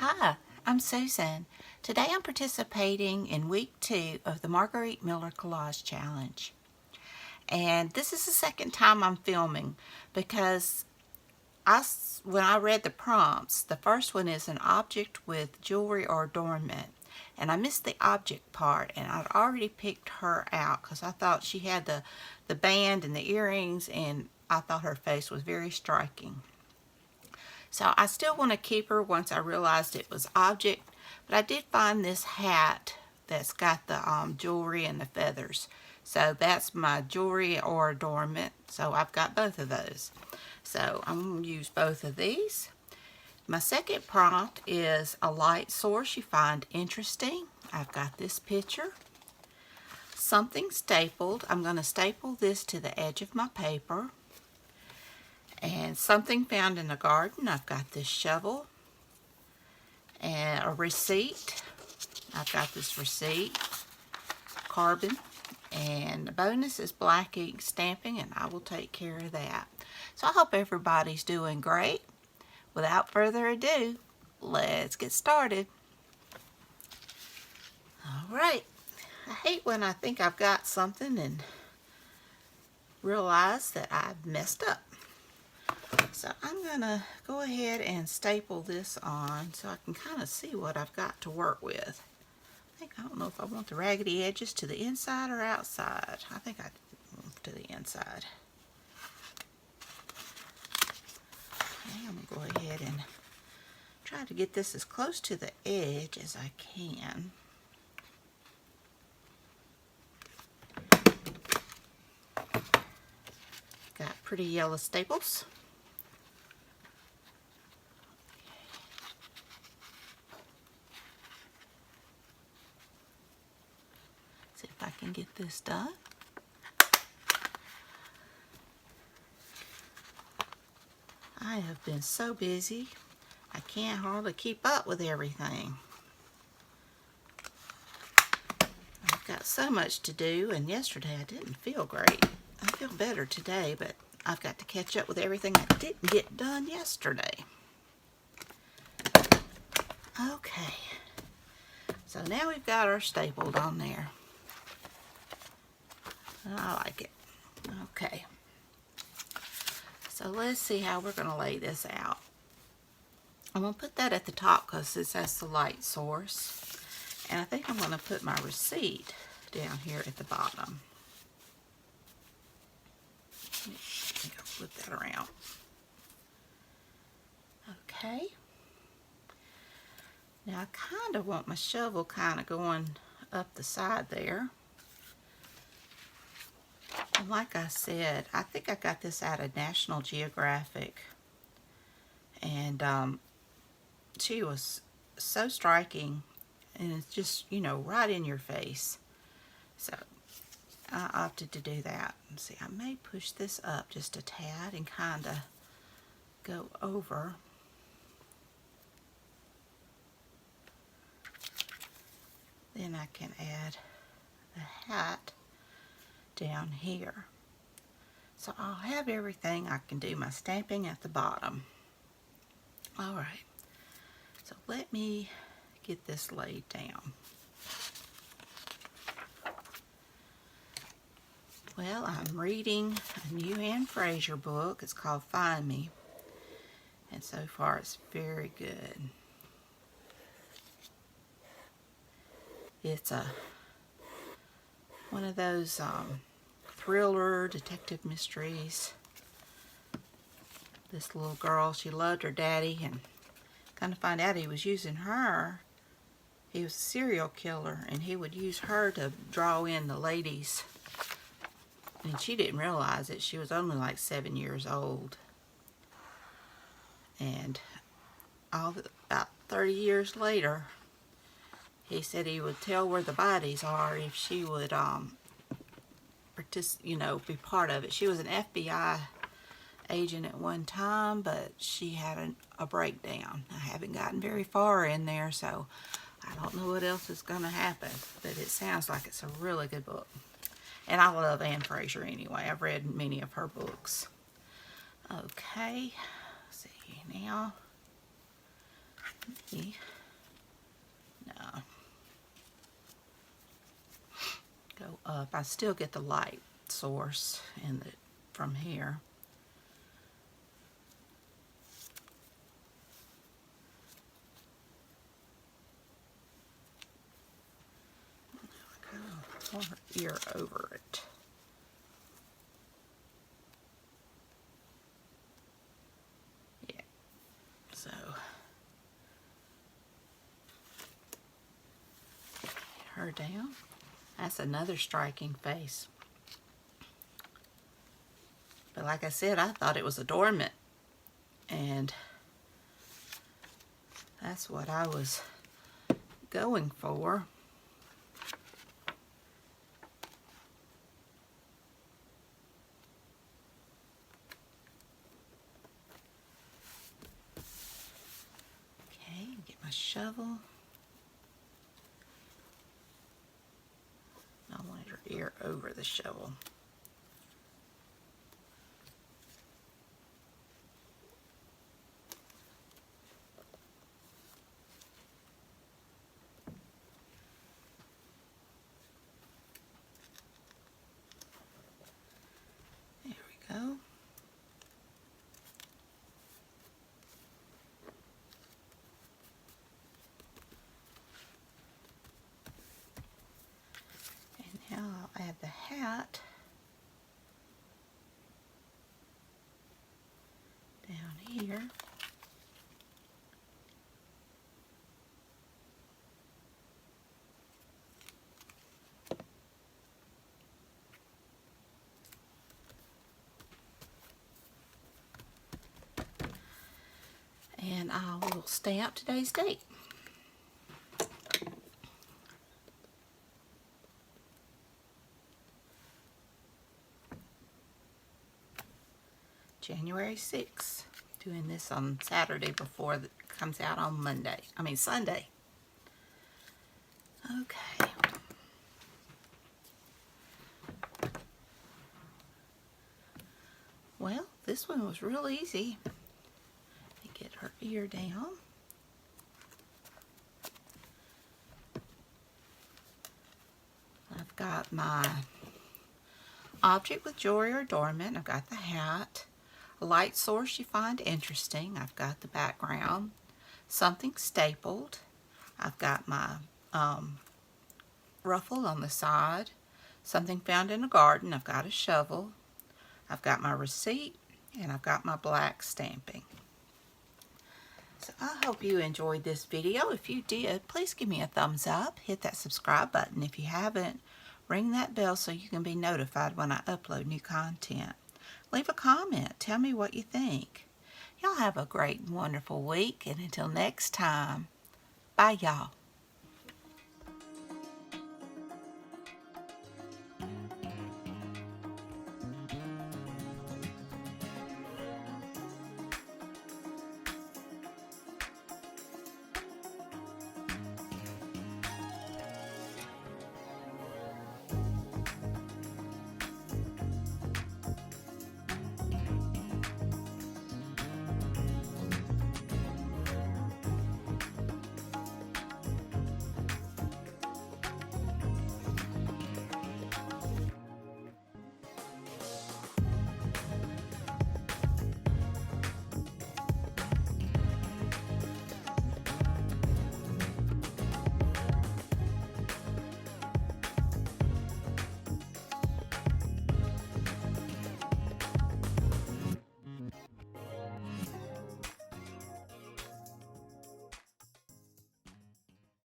Hi, I'm Susan. Today I'm participating in week 2 of the Margarete Miller Collage Challenge. And this is the second time I'm filming because when I read the prompts, the first one is an object with jewelry or adornment. And I missed the object part, and I'd already picked her out because I thought she had the band and the earrings, and I thought her face was very striking. So I still want to keep her once I realized it was object, but I did find this hat that's got the jewelry and the feathers. So that's my jewelry or adornment. So I've got both of those. So I'm going to use both of these. My second prompt is a light source you find interesting. I've got this picture. Something stapled. I'm going to staple this to the edge of my paper. And something found in the garden. I've got this shovel. And a receipt. I've got this receipt. Carbon. And the bonus is black ink stamping, and I will take care of that. So I hope everybody's doing great. Without further ado, let's get started. Alright. I hate when I think I've got something and realize that I've messed up. So I'm going to go ahead and staple this on so I can kind of see what I've got to work with. I don't know if I want the raggedy edges to the inside or outside. I think I want to the inside. Okay, I'm going to go ahead and try to get this as close to the edge as I can. Got pretty yellow staples. See if I can get this done. I have been so busy, I can't hardly keep up with everything. I've got so much to do, and yesterday I didn't feel great. I feel better today, but I've got to catch up with everything I didn't get done yesterday. Okay, so now we've got our stapled on there. I like it. Okay. So let's see how we're going to lay this out. I'm going to put that at the top because that's the light source. And I think I'm going to put my receipt down here at the bottom. I think I'll flip that around. Okay. Now I kind of want my shovel kind of going up the side there. And like I said, I think I got this out of National Geographic. And she was so striking. And it's just, you know, right in your face. So I opted to do that. And see, I may push this up just a tad and kind of go over. Then I can add the hat down here. So I'll have everything. I can do my stamping at the bottom. Alright, so let me get this laid down. Well, I'm reading a new Anne Fraser book. It's called Find Me. And so far it's very good. It's one of those thriller detective mysteries. This little girl, she loved her daddy, and kind of find out he was using her. He was a serial killer, and he would use her to draw in the ladies. And she didn't realize it. She was only like 7 years old. And about 30 years later, he said he would tell where the bodies are if she would be part of it. She was an FBI agent at one time, but she had a breakdown. I haven't gotten very far in there, so I don't know what else is going to happen, but it sounds like it's a really good book. And I love Anne Fraser anyway. I've read many of her books. Okay, let's see now. me, no, go up. I still get the light source in the from here. Pour her ear over it. Yeah. So her down. That's another striking face. But like I said, I thought it was a dormant, and that's what I was going for. Okay, get my shovel. I wanted her ear over the shovel. There we go. And now I'll add the hat down here. And I will stamp today's date. January 6th. Doing this on Saturday before it comes out on Sunday. Okay. Well, this one was real easy. Get her ear down. I've got my object with jewelry or adornment. I've got the hat. A light source you find interesting. I've got the background. Something stapled. I've got my ruffle on the side. Something found in a garden. I've got a shovel. I've got my receipt. And I've got my black stamping. So I hope you enjoyed this video. If you did, please give me a thumbs up. Hit that subscribe button. If you haven't, ring that bell so you can be notified when I upload new content. Leave a comment. Tell me what you think. Y'all have a great, wonderful week. And until next time, bye y'all.